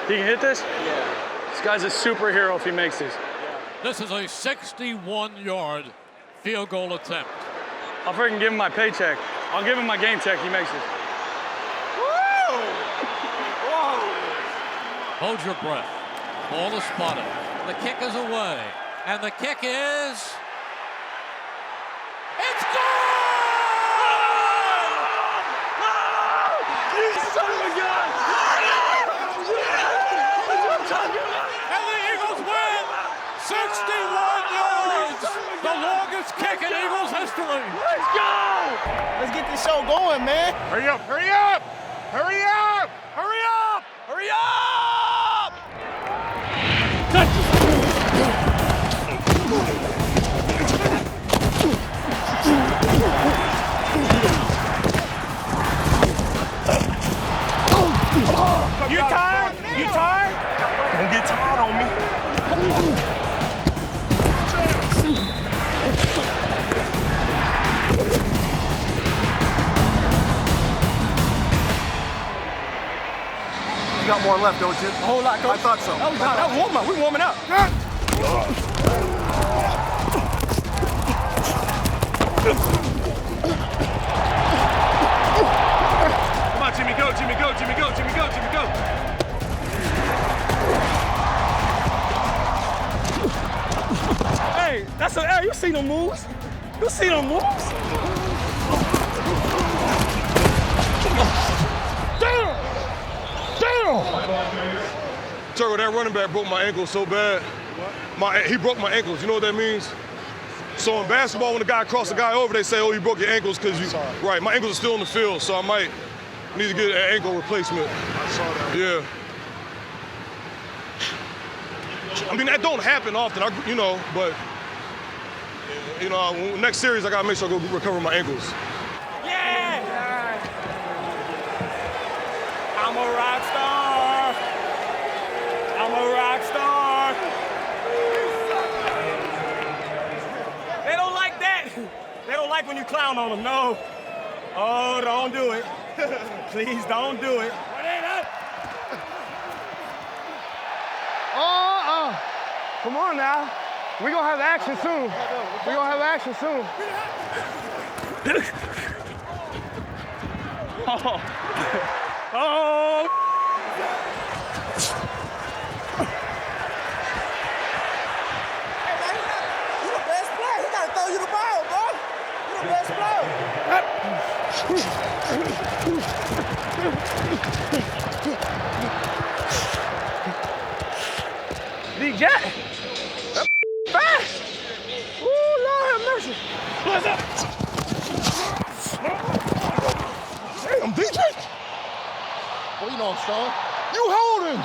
He can hit this? Yeah. This guy's a superhero if he makes this. This is a 61-yard field goal attempt. I'll freaking give him my paycheck. I'll give him my game check. He makes this. Woo! Whoa! Hold your breath. Ball is spotted. The kick is away. And the kick is... It's gone! You son of a gun! That's what I'm talking about! And the Eagles win! 61 yards! The longest kick in Eagles history! Let's go! Let's get this show going, man. Hurry up, hurry up! Hurry up! Hurry up! Hurry up! You tired? You tired? Don't get tired on me. You got more left, don't you? A whole lot, Coach. I thought so. That was warm up. We're warming up. Come on, Jimmy, go, Jimmy, go, Jimmy, go, Jimmy, go, Jimmy, go. Hey, that's a. Hey, you see them moves? You see them moves? Damn! Turtle, that running back broke my ankle so bad. He broke my ankles. You know what that means? So in basketball, when the guy crosses the guy over, they say, "Oh, you broke your ankles because you." Right, my ankles are still in the field, so I might need to get an ankle replacement. I saw that. Yeah. I mean, that don't happen often, but next series I gotta make sure I go recover my ankles. Yeah! I'm a rock star. I'm a rock star. They don't like that. They don't like when you clown on them. No. Oh, don't do it. Please don't do it. Come on now. We're going to have action soon. We're going to have action soon. Oh. Hey, man, you the best player. He got to throw you the ball, bro. You the best player. D-Jack. Fast. Ooh, Lord have mercy. What's up? Damn, DJ! Well, you know I'm strong. You holding!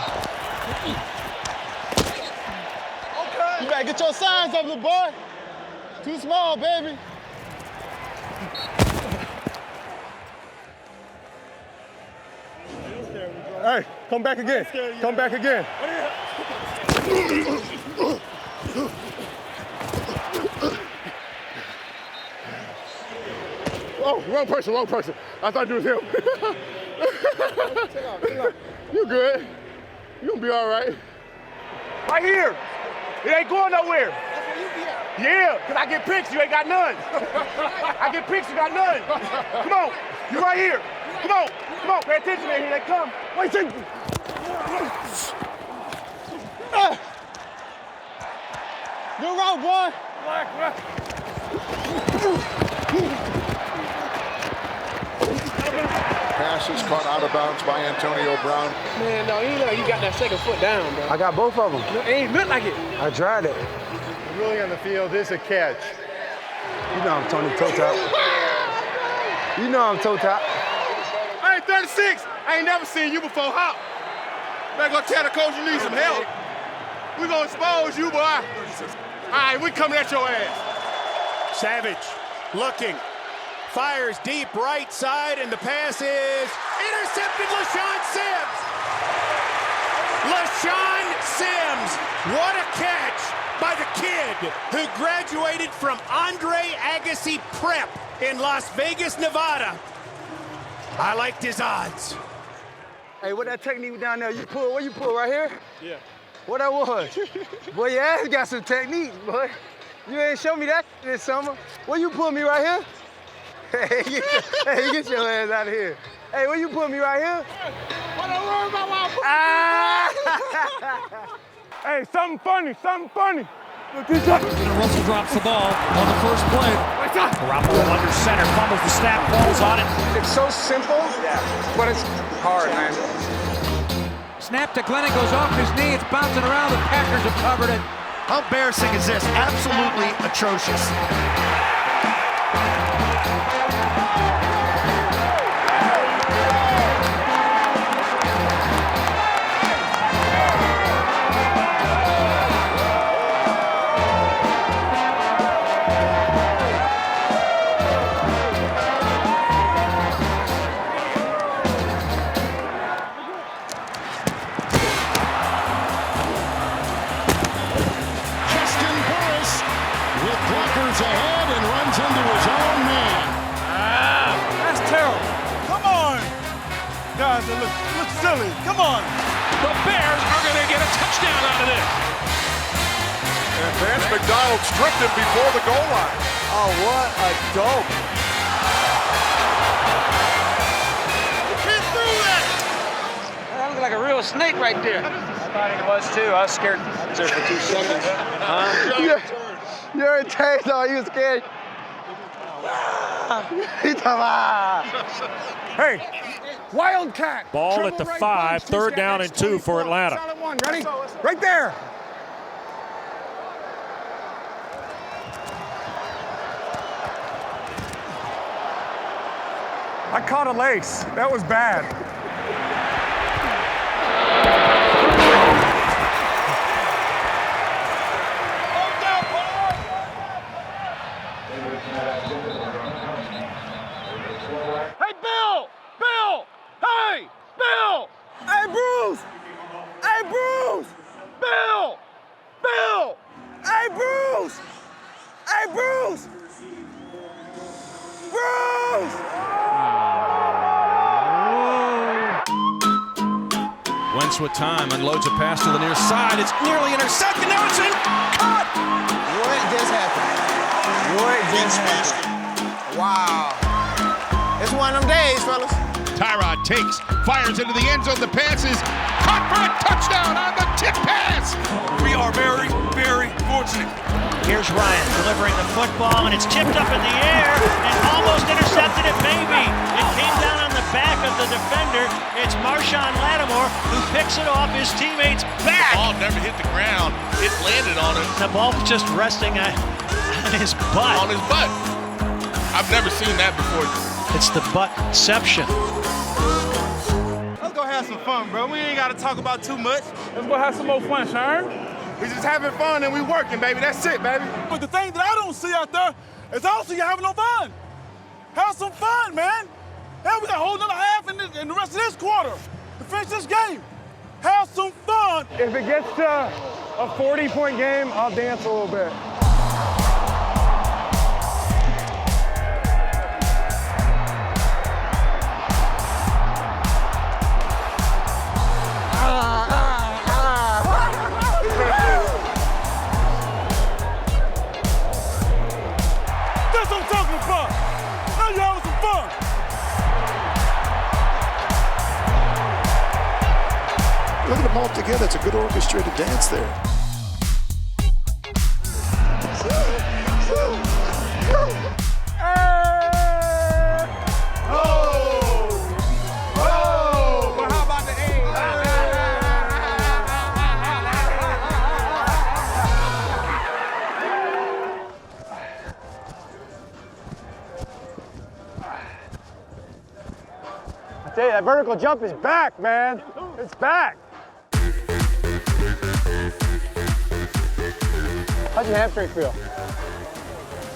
Okay. You better get your signs up, little boy. Too small, baby. Hey, come back again. Come back again. Oh, wrong person. I thought you was him. You good. You gonna be all right. Right here. It ain't going nowhere. Yeah, because I get picks, you ain't got none. I get picks, you got none. Come on, you right here. Come on, pay attention, man. Here they come. Wait, take. Good route, boy. Pass is caught out of bounds by Antonio Brown. Man, no, you look like you got that second foot down, bro. I got both of them. It ain't look like it. I tried it. Really on the field, this is a catch. You know I'm Tony Toe Top. You know I'm Toe Top. Hey, 36, I ain't never seen you before. Hop. Better go tell the coach you need some help. We gonna expose you, boy. All right, we coming at your ass. Savage looking, fires deep right side, and the pass is intercepted. LeShaun Sims. LeShaun Sims, what a catch by the kid who graduated from Andre Agassi Prep in Las Vegas, Nevada. I liked his odds. Hey, what that technique down there? You pull, where you pull, right here? Yeah. What that was? Boy, your ass got some technique, boy. You ain't show me that this summer. Where you pull me, right here? Hey, get your ass out of here. Hey, where you put me, right here? What I worry about my Hey, something funny. Russell drops the ball on the first play. Garoppolo under center, fumbles the snap, falls on it. It's so simple, but it's hard, man. Snap to Glennon, goes off his knee. It's bouncing around. The Packers have covered it. How embarrassing is this? Absolutely atrocious. Ahead and runs into his own man. That's terrible. Come on. Guys, it looks silly. Come on. The Bears are going to get a touchdown out of this. And Vance McDonald stripped him before the goal line. Oh, what a dope. He threw that. That looks like a real snake right there. I thought it was too. I was scared there for 2 seconds. You're a taste, oh, you scared. He Hey, Wildcat. Ball at the 5, third down and 2 for Atlanta. Solid one, ready? Right there. I caught a lace. That was bad. Hey, Bill! Hey, Bill! Hey, Bruce! Hey, Bruce! Bill! Hey, Bruce! Hey, Bruce! Wentz with time, unloads a pass to the near side. It's nearly intercepted. Now it's in. Cut! What just happened? Wow. It's one of them days, fellas. Tyrod takes, fires into the end zone. The pass is caught for a touchdown on the tip pass. We are very, very fortunate. Here's Ryan delivering the football, and it's tipped up in the air and almost intercepted it, maybe. It came down on the back of the defender. It's Marshawn Lattimore who picks it off his teammate's back. The ball never hit the ground. It landed on it. The ball was just resting on his butt. On his butt. I've never seen that before. It's the buttception. Let's go have some fun, bro. We ain't got to talk about too much. Let's go have some more fun, Sherm. We just having fun and we working, baby. That's it, baby. But the thing that I don't see out there is also you having no fun. Have some fun, man. Hell, we got a whole nother half in the rest of this quarter to finish this game. Have some fun. If it gets to a 40-point game, I'll dance a little bit. That's what I'm talking about. Now you're having some fun. Look at them all together. It's a good orchestrated dance there. I tell you, that vertical jump is back, man. It's back. How's your hamstring feel?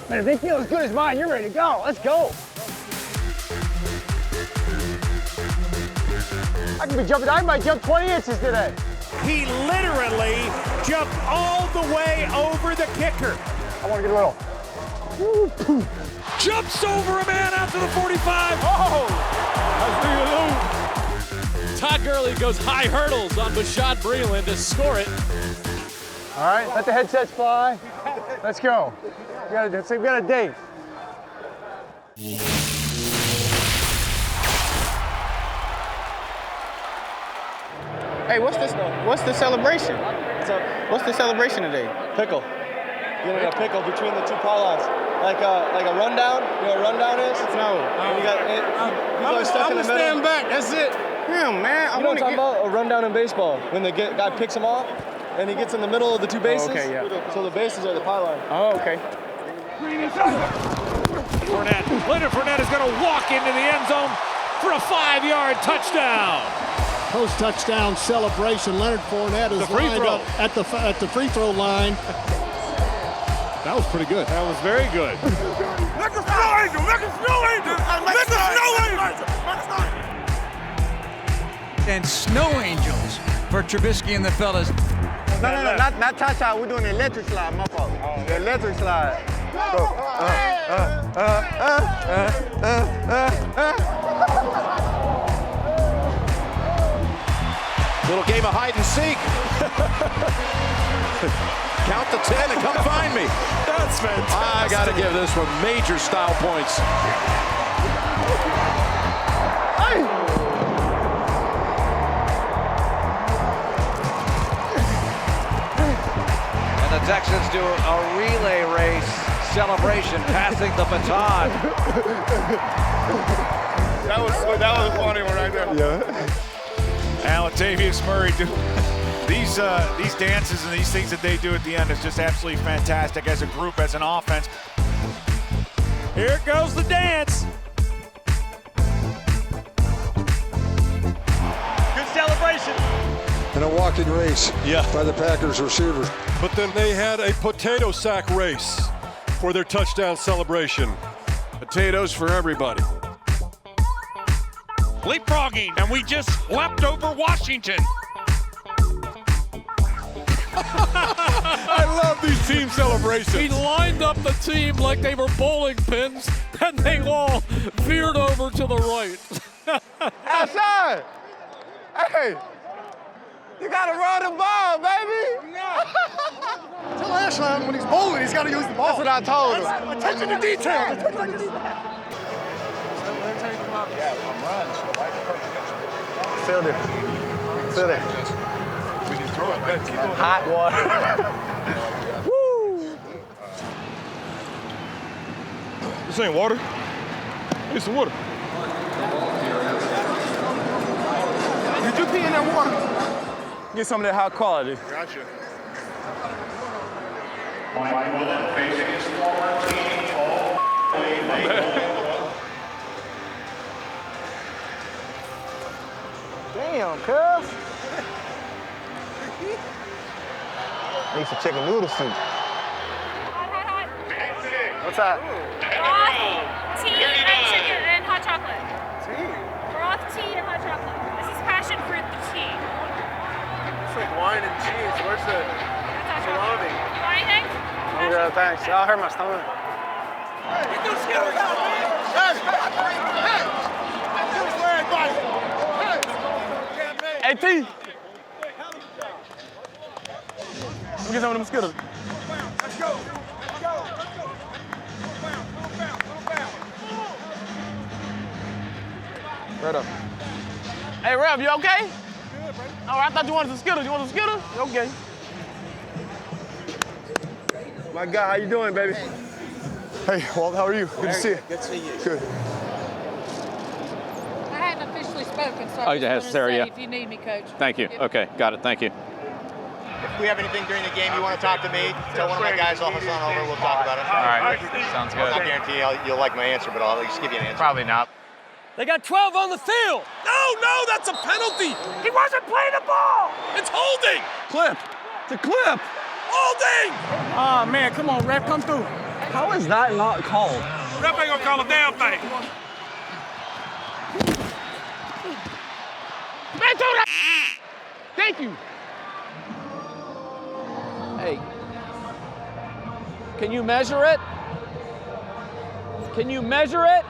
Man, if they feel as good as mine, you're ready to go. Let's go. I can be jumping. I might jump 20 inches today. He literally jumped all the way over the kicker. I want to get a little. Jumps over a man after the 45. Oh! That's Todd Gurley goes high hurdles on Bashaud Breeland to score it. All right, let the headsets fly. Let's go. We got a date. Hey, what's the celebration? What's the celebration today? Pickle. Getting a pickle between the two pylons. Like a rundown? You know what a rundown is? No. You got people are stuck in the middle. Stand back. That's it. Damn, man. You know what I'm talking about? A rundown in baseball. When the guy picks him off and he gets in the middle of the two bases. Oh, okay, yeah. So the bases are the pylon. Oh, okay. Leonard Fournette is going to walk into the end zone for a 5-yard touchdown. Post-touchdown celebration. Leonard Fournette is lined up at the free throw line. That was pretty good. That was very good. Make a snow angel! Make a snow angel! Make a snow angel! And snow angels for Trubisky and the fellas. No, not touchdown. We're doing the electric slide, my fault. The electric slide. Little game of hide and seek. Count to 10 and come find me. That's fantastic. I got to give this one major style points. And the Texans do a relay race celebration, passing the baton. That was a funny one right there. Yeah. Now, Latavius Murray, these dances and these things that they do at the end is just absolutely fantastic as a group, as an offense. Here goes the dance. Good celebration. And a walking race by the Packers receivers. But then they had a potato sack race for their touchdown celebration. Potatoes for everybody. Leapfrogging, and we just swept over Washington. I love these team celebrations. He lined up the team like they were bowling pins, and they all veered over to the right. Outside. Hey, you gotta run the ball, baby. Tell Ashline when he's bowling, he's got to use the ball. That's what I told him. Attention to detail. Feel there. Feel there. Hot water. Woo! This ain't water. It's some water. Did you pee in that water? Get some of that high quality. Gotcha. Damn, cuz. Need some chicken noodle soup. What's that? Broth, tea, and chicken, and hot chocolate. Tea? Broth, tea, and hot chocolate. This is passion fruit tea. It's like wine and cheese. Where's the salami? You want anything? Yeah, thanks. I hurt my stomach. Get those Skittles out, man! Hey! Hey! Skittles for everybody! Hey, T. Let me get some of them Skittles. Let's go! Let's go! Let's go! Right up. Hey, Rev, you okay? Good, bro. Oh, I thought you wanted some Skittles. You want some Skittles? Okay. My guy, how you doing, baby? Hey, Walt, how are you? Good to see you. Good to see you. Good. I hadn't officially spoken, so Oh, yeah, Sarah, yeah. if you need me, Coach. Thank you. Okay, got it. Thank you. If we have anything during the game you want to talk to me, tell one of my guys I'll hustle on over. We'll talk about it. All right. Sounds I good. guarantee you'll like my answer, but I'll at least give you an answer. Probably not. They got 12 on the field. No, that's a penalty! He wasn't playing the ball. It's holding! Clip. It's a clip. Holding! Oh, man, come on, Ref, come through. How is that not called? Ref ain't gonna call a damn thing. Thank you. Hey, can you measure it? Can you measure it?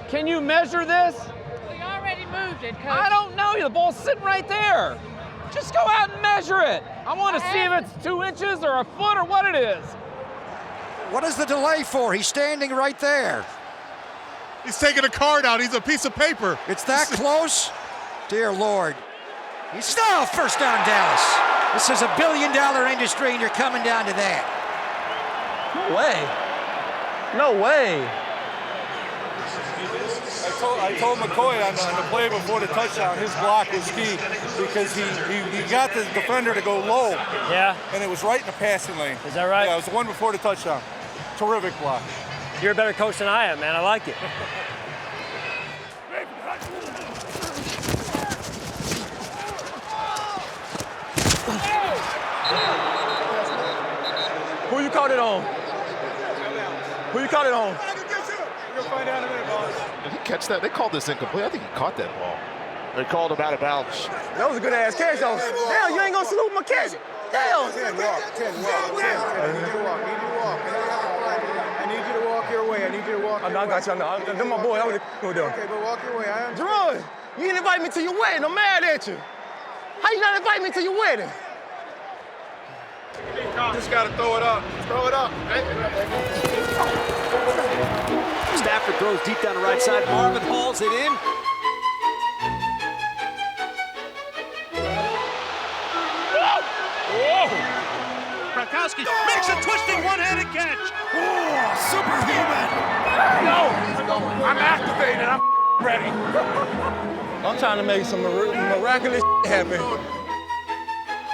Can you measure this? We already moved did, Coach? I don't know. The ball's sitting right there. Just go out and measure it. I want to see if it's 2 inches or a foot or what it is. What is the delay for? He's standing right there. He's taking a card out. He's a piece of paper. It's that close? Dear Lord. He's still first down, Dallas. This is $1 billion industry, and you're coming down to that. No way. No way. I told McCoy on the play before the touchdown, his block was key because he got the defender to go low. Yeah. And it was right in the passing lane. Is that right? Yeah, it was the one before the touchdown. Terrific block. You're a better coach than I am, man. I like it. Who you caught it on? Who you caught it on? Did he catch that? They called this incomplete. I think he caught that ball. They called him out of bounds. That was a good ass catch, though. Damn, you ain't gonna salute my catch. Damn. 10 walk. I need you to walk. I need you to walk your way. I need you to walk. I got you. I'm my boy. Okay, but walk your way. Jerome, you didn't invite me to your wedding. I'm mad at you. How you not invite me to your wedding? Just got to throw it up. Throw it up. Stafford throws deep down the right side. Marvin hauls it in. Gronkowski makes a twisting one-handed catch. Oh, superhuman. No, I'm activated. I'm ready. I'm trying to make some miraculous happen.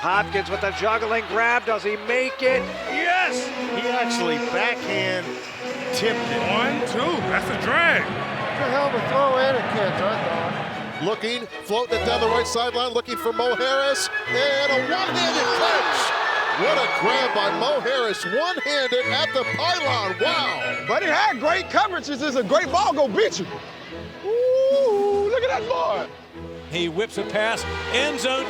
Hopkins with a juggling grab. Does he make it? Yes! He actually backhand tipped it. 1, 2. That's a drag. It's a hell of a throw and a catch, I thought. Looking, floating it down the right sideline, looking for Mo Harris, and a one-handed catch. What a grab by Mo Harris, one-handed at the pylon. Wow! But it had great coverage. This is a great ball. Go beat you. Ooh, look at that ball. He whips a pass, end zone.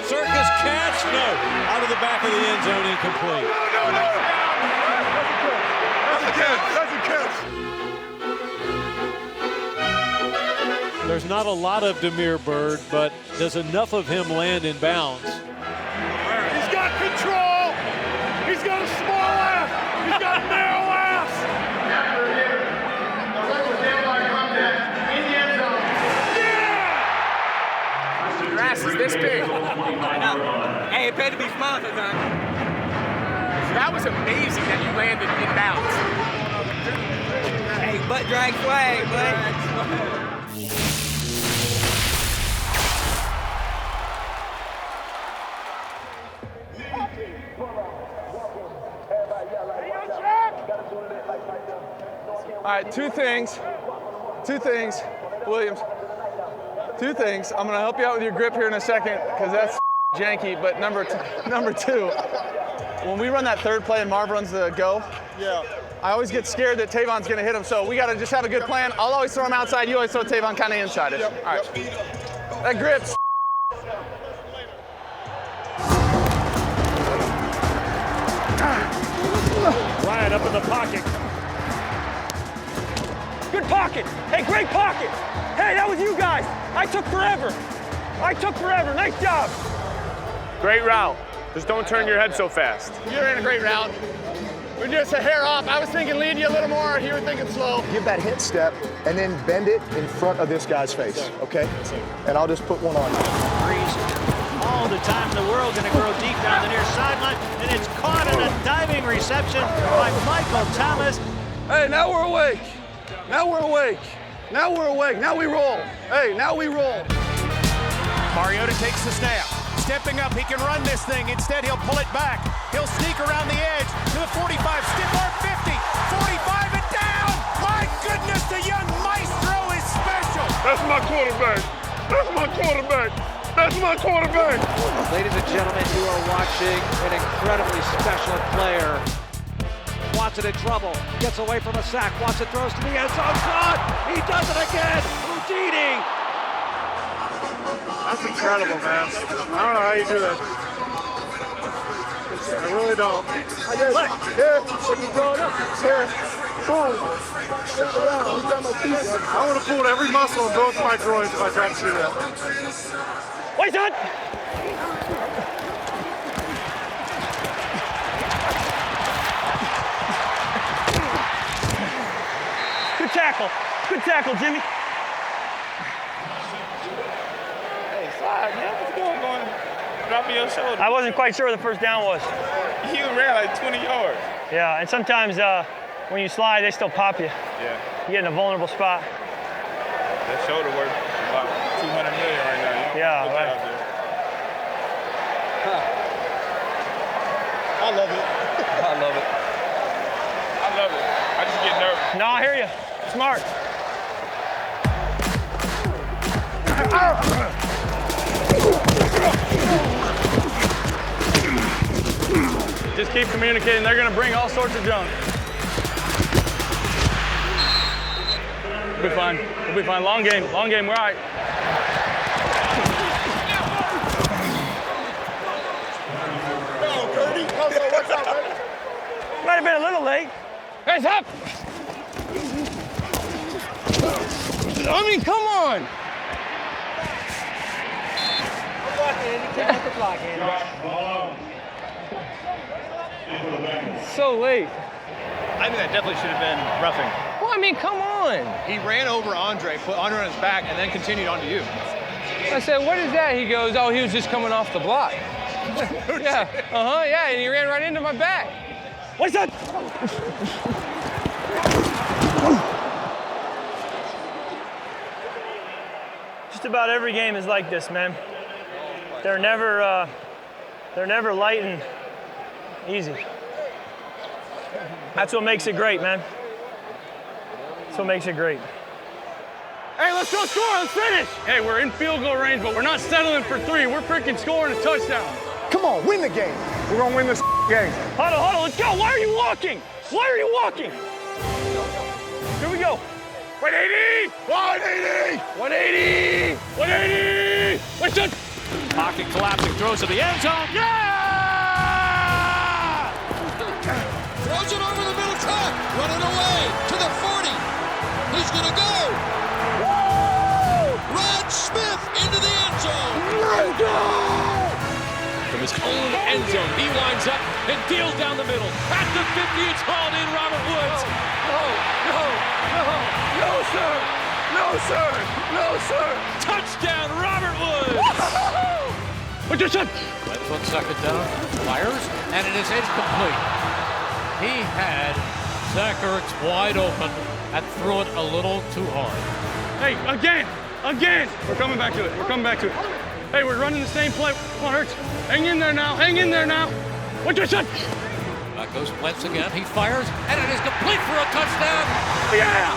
Circus catch, no, out of the back of the end zone, incomplete. No. That's a catch. There's not a lot of Damiere Byrd, but does enough of him land in bounds. He's got control. He's got a small ass. He's got a narrow ass. Yeah! Your ass is this big. I know. Hey, it paid to be small sometimes. That was amazing that you landed in bounds. Hey, butt drag swag, bud. All right, two things, Williams. Two things. I'm gonna help you out with your grip here in a second because that's janky. But number two, when we run that third play and Marv runs the go, I always get scared that Tavon's gonna hit him. So we gotta just have a good plan. I'll always throw him outside. You always throw Tavon kind of inside it. All right. That grip's. Ryan up in the pocket. Good pocket. Hey, great pocket. Hey, that was you guys. I took forever. Nice job. Great route. Just don't turn your head so fast. You're in a great route. We're just a hair off. I was thinking lead you a little more. You were thinking slow. Give that hit step and then bend it in front of this guy's face, okay? And I'll just put one on you. All the time in the world, going to grow deep down the near sideline, and it's caught in a diving reception by Michael Thomas. Hey, now we're awake. Now we roll. Hey, now we roll. Mariota takes the snap. Stepping up, he can run this thing. Instead, he'll pull it back. He'll sneak around the edge to the 45, stiff arm 50, 45 and down. My goodness, the young maestro is special. That's my quarterback. Ladies and gentlemen, you are watching an incredibly special player. Watson in trouble, gets away from a sack. Watson throws to the end zone. Caught! He does it again! Houdini! That's incredible, man. I don't know how you do that. I really don't. Look, here, what you throwing up? Here. I would have pulled every muscle in both my groins if I tried to do that. Wait, son! Good tackle. Good tackle, Jimmy. Hey, slide, man. What's going on? Drop me your shoulder. I wasn't quite sure where the first down was. You ran like 20 yards. Yeah, and sometimes when you slide, they still pop you. Yeah. You get in a vulnerable spot. That shoulder worth about 200 million right now. Yeah, right. I love it. I love it. I love it. I just get nervous. No, I hear you. Smart. Just keep communicating. They're going to bring all sorts of junk. We'll be fine. We'll be fine. Long game. Long game. We're all right. Might have been a little late. Heads up! I mean, come on! So late. I think that definitely should have been roughing. Well, I mean, come on. He ran over Andre, put Andre on his back, and then continued on to you. I said, what is that? He goes, oh, he was just coming off the block. Yeah, yeah, and he ran right into my back. What's that? Just about every game is like this, man. They're never light and easy. That's what makes it great, man. That's what makes it great. Hey, let's go score, let's finish. Hey, we're in field goal range, but we're not settling for 3. We're freaking scoring a touchdown. Come on, win the game. We're gonna win this game. Huddle, let's go. Why are you walking? Why are you walking? Here we go. 180! 180! 180! 180! What's up? Pocket collapsing, throws to the end zone. Yeah! Throws it over the middle track, running away to the 40. He's gonna go. Woo! Rod Smith into the end zone. Let's go! From his own end zone, he winds up and deals down the middle. At the 50, it's hauled in, Robert Woods. No, sir! No, sir! No, sir! Touchdown, Robert Woods! What's your shot? Wentz on second down, fires, and it is incomplete. He had Zach Ertz wide open and threw it a little too hard. Hey, again! We're coming back to it. Hey, we're running the same play. Come on, Ertz. Hang in there now. What's your shot? Back goes Wentz again. He fires, and it is complete for a touchdown. Yeah!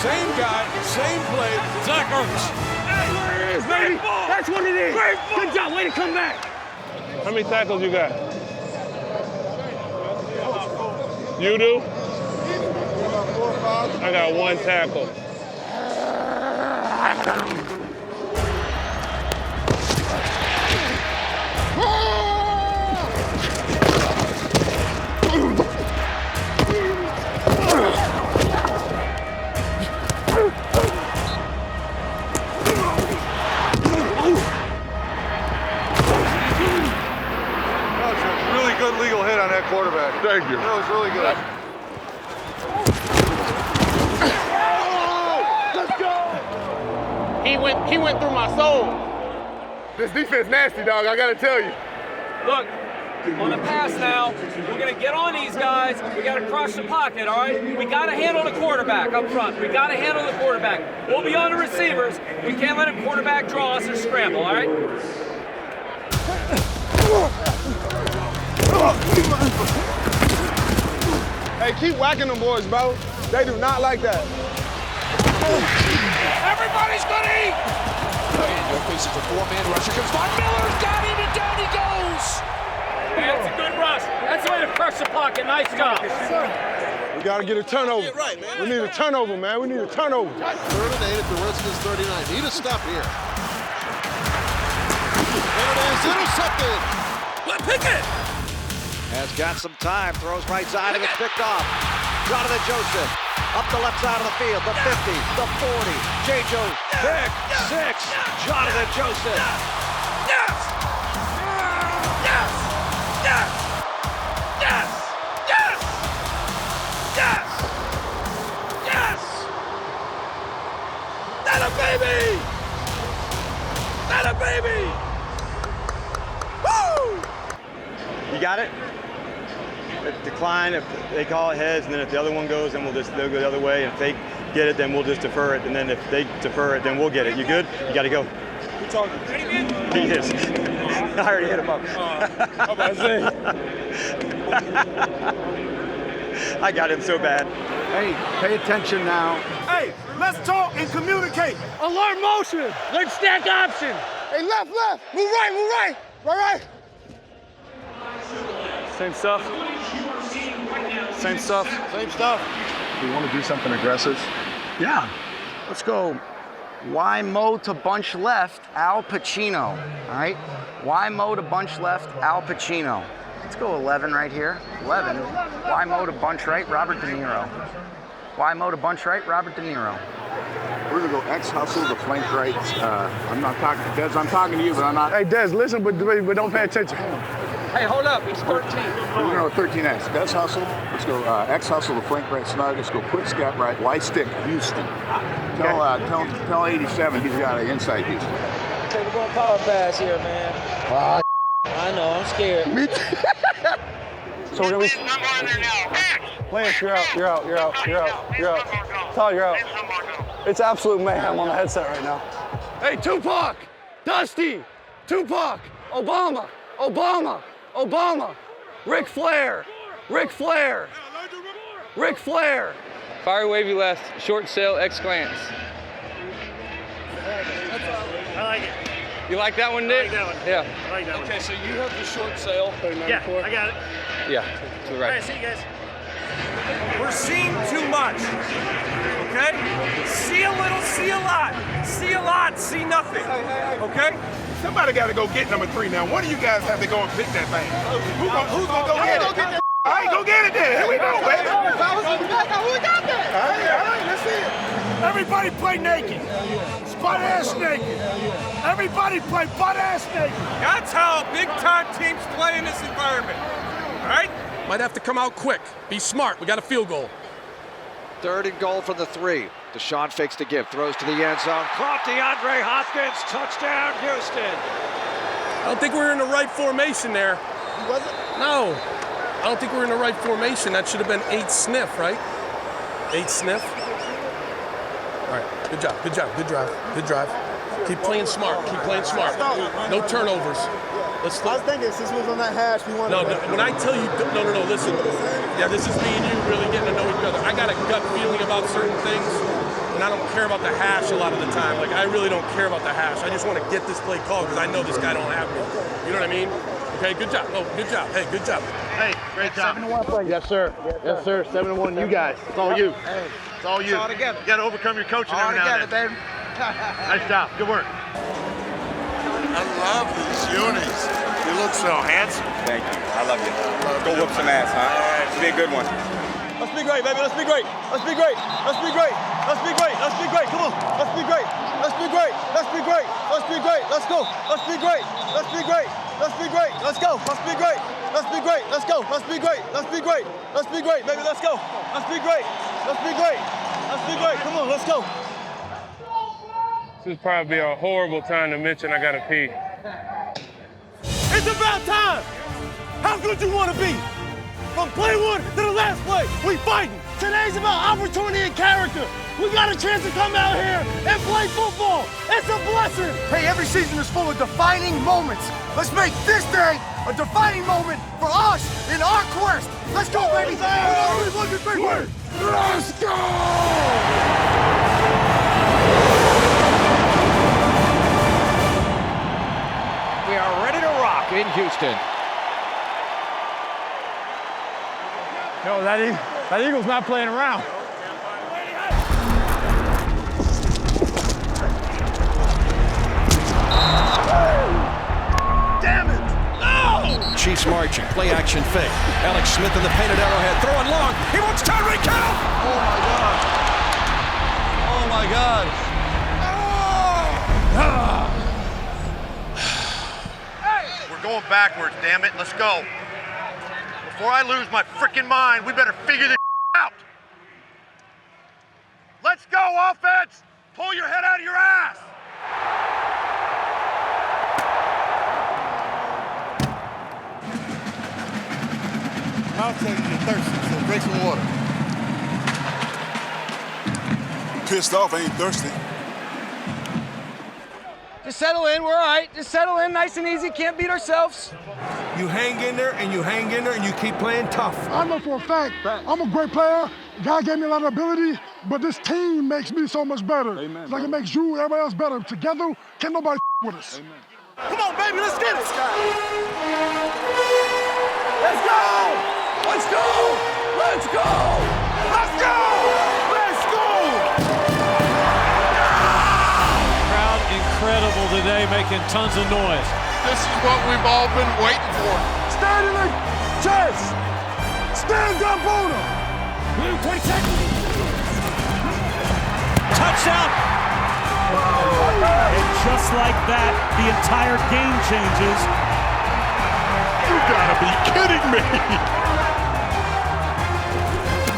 Same guy, same play. Zach Ertz. That's what it is, baby. That's what it is. Good job. Way to come back. How many tackles you got? You do? I got 1 tackle. Good legal hit on that quarterback. Thank you. That was really good. Let's go! He went through my soul. This defense nasty, dog. I gotta tell you. Look, on the pass now, we're going to get on these guys. We got to crush the pocket, all right? We got to handle the quarterback up front. We got to handle the quarterback. We'll be on the receivers. We can't let a quarterback draw us or scramble, all right? Hey, keep whacking them boys, bro. They do not like that. Everybody's gonna eat! Fernando faces a 4-man rusher. Comes by. Miller's got him, and down he goes! That's a good rush. That's the way to crush the pocket. Nice job. We gotta get a turnover. Right, man. We need a turnover, man. We need a turnover. 3rd and 8 at the Redskins 39. Need a stop here. And it is intercepted. Pickett has got some time. Throws right side and it's picked off. Jonathan Joseph up the left side of the field, the 50, the 40. J.J. Pick 6. Jonathan Joseph. Yes! Yes! Yes! Yes! Yes! Yes! Yes! That a baby! That a baby! Woo! You got it? Decline if they call it heads, and then if the other one goes, then they'll go the other way. And if they get it, then we'll just defer it. And then if they defer it, then we'll get it. You good? You got to go. Who talking? He is. I already hit him up. How about I got him so bad. Hey, pay attention now. Hey, let's talk and communicate. Alert motion. Let's stack option. Hey, left. Move right. Right. Same stuff. Same stuff. We want to do something aggressive. Yeah. Let's go. Y Mo to bunch left, Al Pacino. All right? Y Mo to bunch left, Al Pacino. Let's go 11 right here. 11. Y Mo to bunch right, Robert De Niro. Y Mo to bunch right, Robert De Niro. We're going to go X hustle the flank right. I'm not talking to Dez. I'm talking to you, but I'm not. Hey, Dez, listen, but don't pay attention. Hey, hold up. He's 13. We're going to go 13X. Dez hustle. Let's go X hustle the flank right snug. Let's go quick scat right. Y stick Houston. Tell 87 he's got an inside Houston. Okay, we're going to power pass here, man. I know. I'm scared. Me too. So we're going to be... Lance, you're out. Tyler, you're out. It's absolute mayhem on the headset right now. Hey, Tupac, Dusty, Tupac, Obama, Ric Flair. Fire wavy left, short sail, X glance. I like it. You like that one, Nick? I like that one. Yeah. I like that one. Okay, so you have the short sail. Yeah, I got it. Yeah, to the right. All right, see you guys. We're seeing too much, okay? See a little, see a lot. See a lot, see nothing, okay? Somebody got to go get number 3 now. One of you guys have to go and pick that thing. Who's going to go get it? All right, go get it then. Here we go, baby. Who got that? All right, let's see it. Everybody play naked. Butt-ass naked. Everybody play butt-ass naked. That's how big-time teams play in this environment, all right? Might have to come out quick. Be smart. We got a field goal. 3rd and goal from the 3. Deshaun fakes to give, throws to the end zone. Caught DeAndre Hopkins. Touchdown, Houston. I don't think we're in the right formation there. Was it? No. I don't think we're in the right formation. That should have been 8 sniff, right? 8 sniff. All right. Good drive. Keep playing smart. No turnovers. I was thinking, since we was on that hash, we wanted to... When I tell you, no, listen. Yeah, this is me and you really getting to know each other. I got a gut feeling about certain things, and I don't care about the hash a lot of the time. Like, I really don't care about the hash. I just want to get this play called because I know this guy don't have me. You know what I mean? Okay, good job. Oh, good job. Hey, good job. Hey, great job. 7-1 play. Yes, sir. 7-1. You guys. It's all you. It's all you. All together. You got to overcome your coaching every now and then. Baby. Nice job. Good work. I love these unis. You look so handsome. Thank you. I love you. Go whoop some ass, huh? It's be a good one. Let's be great, baby. Let's be great. Come on. Let's be great. Let's go. Let's be great. Let's go. Baby, let's go. Let's be great. Come on, let's go. This is probably a horrible time to mention I gotta pee. It's about time. How good you want to be? From play 1 to the last play, we fighting. Today's about opportunity and character. We got a chance to come out here and play football. It's a blessing. Hey, every season is full of defining moments. Let's make this day a defining moment for us in our quest. Let's go, baby. Let's go. We are ready to rock in Houston. No, that Eagle's not playing around. Damn it! No! Chiefs marching. Play action fake. Alex Smith in the painted Arrowhead. Throwing long. He wants Tyreek Hill. Oh, my God. Oh, my God. We're going backwards, damn it. Let's go. Before I lose my freaking mind, we better figure this out. Let's go, offense. Pull your head out of your ass. I'll tell you you're thirsty, so drink some water. Pissed off, I ain't thirsty. Just settle in. We're all right. Just settle in. Nice and easy. Can't beat ourselves. You hang in there and you hang in there and you keep playing tough. I know for a fact I'm a great player. God gave me a lot of ability, but this team makes me so much better. Amen, like it makes you, everybody else better. Together, can't nobody with us. Amen. Come on, baby, let's get it. Let's go! Let's go! Let's go! Let's go! Let's go! Crowd incredible today, making tons of noise. This is what we've all been waiting for. Stand in the chest. Stand up on them. 20 seconds. Touchdown. And just like that, the entire game changes. You gotta be kidding me.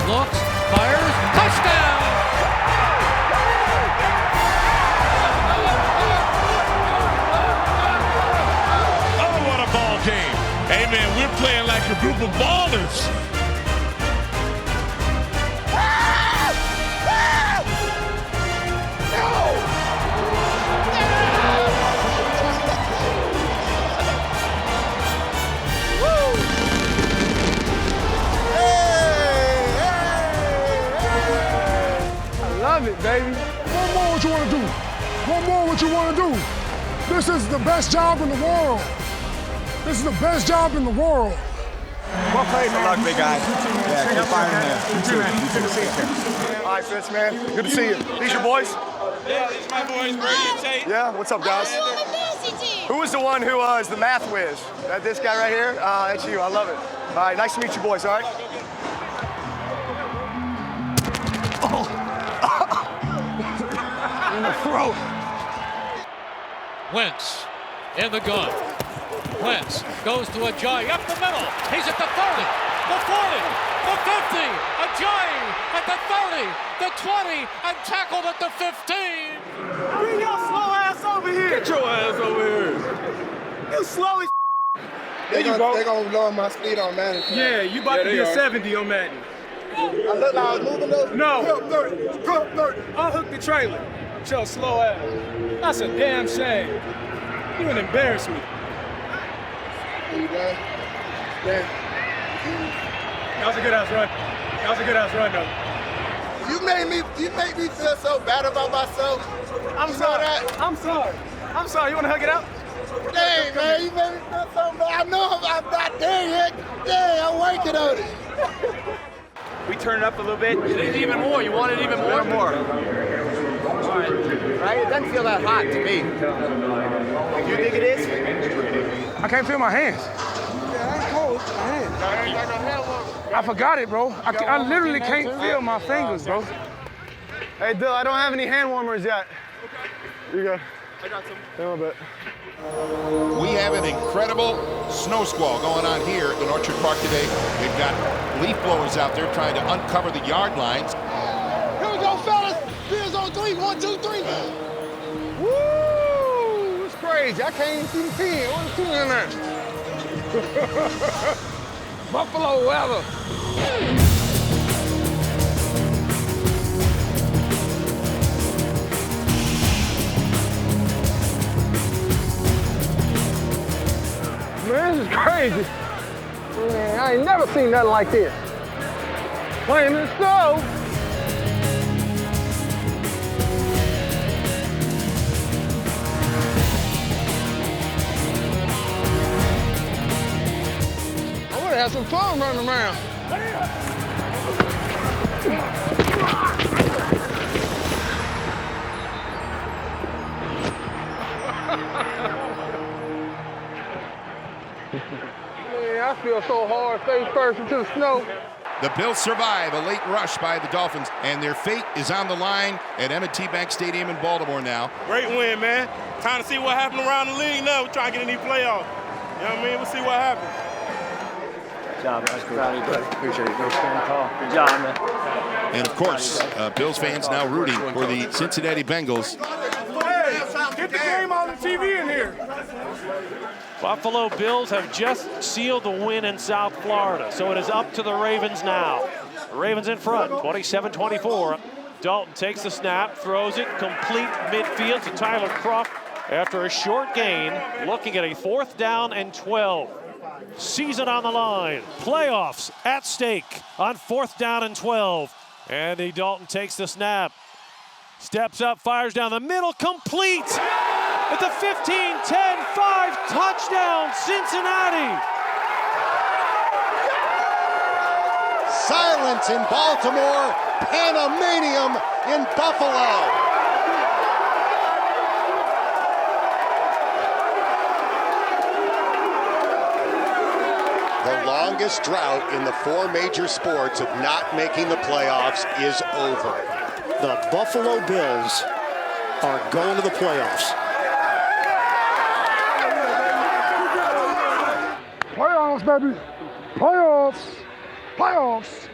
Looks, fires, touchdown! Oh, what a ball game. Hey, man, we're playing like a group of ballers. Love it, baby. One more what you want to do. One more what you want to do. This is the best job in the world. This is the best job in the world. Well played, man. Good luck, big guy. Yeah, keep firing, man. You too, man. Good to see you. All right, Fitz, man. Good to see you. These your boys? Yeah, these my boys, Brady and Tate. Yeah, what's up, guys? Who was the one who is the math whiz? This guy right here? That's you. I love it. All right, nice to meet you, boys, all right? In the throat. Wentz in the gun. Wentz goes to Ajayi up the middle. He's at the 30, the 40, the 50. Ajayi at the 30, the 20, and tackled at the 15. Bring your slow ass over here. Get your ass over here. You slow as There you go. They're gonna lower my speed on Madden. Yeah, you about to be a 70 on Madden. I look like I was moving those. No. Drop 30. Drop 30. Unhook the trailer. With your slow ass. That's a damn shame. You would embarrass me. Are you done? Yeah. That was a good ass run. That was a good ass run, though. You make me feel so bad about myself. I'm sorry. I'm sorry. I'm sorry. You want to hug it out? Dang, man, you made me feel so bad. I know I'm not there yet. Dang, I'm working on it. We turn it up a little bit. You need even more. You want it even more? A little more. Right? It doesn't feel that hot to me. You think it is? I can't feel my hands. Yeah, I ain't cold. My hands. I forgot it, bro. I literally can't feel my fingers, bro. Hey, Bill, I don't have any hand warmers yet. Here you go. I got some. In a little bit. We have an incredible snow squall going on here in Orchard Park today. We've got leaf blowers out there trying to uncover the yard lines. Here we go, fellas. Beers on 3. 1, 2, 3. Woo! It's crazy. I can't even see the 10. What's the 10 in there? Buffalo weather. Man, this is crazy. Man, I ain't never seen nothing like this. Playing in the snow. I would have some fun running around. Man, I feel so hard, face first into the snow. The Bills survive a late rush by the Dolphins, and their fate is on the line at M&T Bank Stadium in Baltimore now. Great win, man. Time to see what happened around the league now. We're trying to get in these playoffs. You know what I mean? We'll see what happens. Good job, man. Proud of you, buddy. Appreciate it. Good call. Good job, man. And of course, Bills fans now rooting for the Cincinnati Bengals. Hey, get the game on the TV in here. Buffalo Bills have just sealed the win in South Florida, so it is up to the Ravens now. The Ravens in front, 27-24. Dalton takes the snap, throws it complete midfield to Tyler Kroft after a short gain, looking at a 4th down and 12. Season on the line, playoffs at stake on 4th down and 12. Andy Dalton takes the snap, steps up, fires down the middle, complete at the 15-10-5, touchdown Cincinnati. Silence in Baltimore, Panamanium in Buffalo. The longest drought in the 4 major sports of not making the playoffs is over. The Buffalo Bills are going to the playoffs. Playoffs, baby. Playoffs. Playoffs.